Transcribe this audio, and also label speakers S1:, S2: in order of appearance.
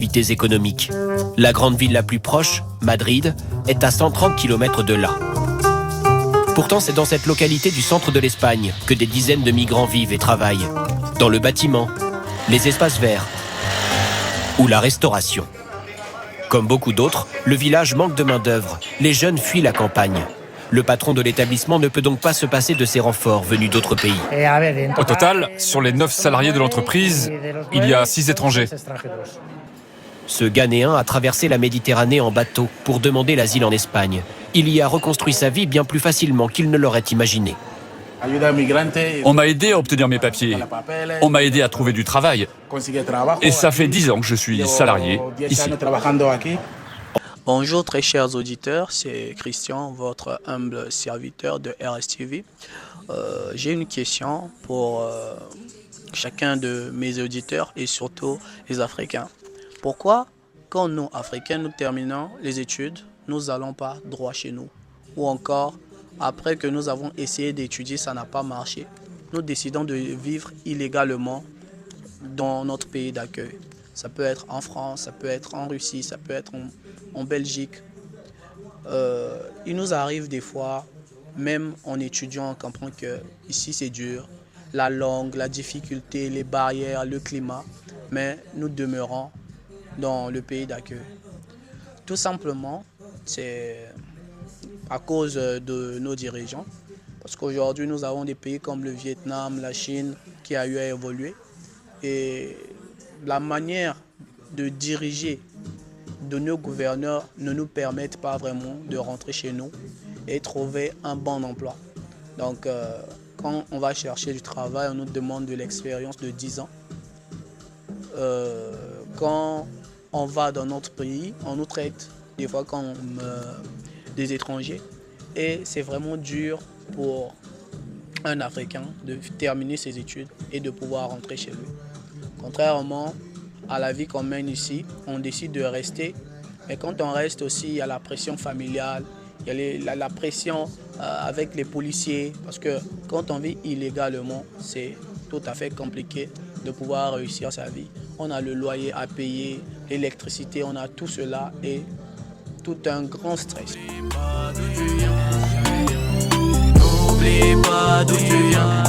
S1: activités économiques. La grande ville la plus proche, Madrid, est à 130 km de là. Pourtant, c'est dans cette localité du centre de l'Espagne que des dizaines de migrants vivent et travaillent. Dans le bâtiment, les espaces verts ou la restauration. Comme beaucoup d'autres, le village manque de main-d'œuvre. Les jeunes fuient la campagne. Le patron de l'établissement ne peut donc pas se passer de ces renforts venus d'autres pays.
S2: Au total, sur les 9 salariés de l'entreprise, il y a 6 étrangers.
S1: Ce Ghanéen a traversé la Méditerranée en bateau pour demander l'asile en Espagne. Il y a reconstruit sa vie bien plus facilement qu'il ne l'aurait imaginé.
S2: On m'a aidé à obtenir mes papiers. On m'a aidé à trouver du travail. Et ça fait 10 ans que je suis salarié ici.
S3: Bonjour très chers auditeurs, c'est Christian, votre humble serviteur de RSTV. J'ai une question pour chacun de mes auditeurs et surtout les Africains. Pourquoi, quand nous, Africains, nous terminons les études, nous n'allons pas droit chez nous? Ou encore, après que nous avons essayé d'étudier, ça n'a pas marché, nous décidons de vivre illégalement dans notre pays d'accueil. Ça peut être en France, ça peut être en Russie, ça peut être en Belgique. Il nous arrive des fois, même en étudiant, on comprend que ici c'est dur, la langue, la difficulté, les barrières, le climat, mais nous demeurons dans le pays d'accueil. Tout simplement, c'est à cause de nos dirigeants, parce qu'aujourd'hui nous avons des pays comme le Vietnam, la Chine, qui a eu à évoluer. Et la manière de diriger de nos gouverneurs ne nous permettent pas vraiment de rentrer chez nous et trouver un bon emploi. Donc, quand on va chercher du travail, on nous demande de l'expérience de 10 ans. Quand on va dans notre pays, on nous traite des fois comme des étrangers. Et c'est vraiment dur pour un Africain de terminer ses études et de pouvoir rentrer chez lui. Contrairement à la vie qu'on mène ici, on décide de rester. Mais quand on reste aussi, il y a la pression familiale, il y a la pression avec les policiers. Parce que quand on vit illégalement, c'est tout à fait compliqué de pouvoir réussir sa vie. On a le loyer à payer, l'électricité, on a tout cela et tout un grand stress. N'oublie pas d'où tu viens.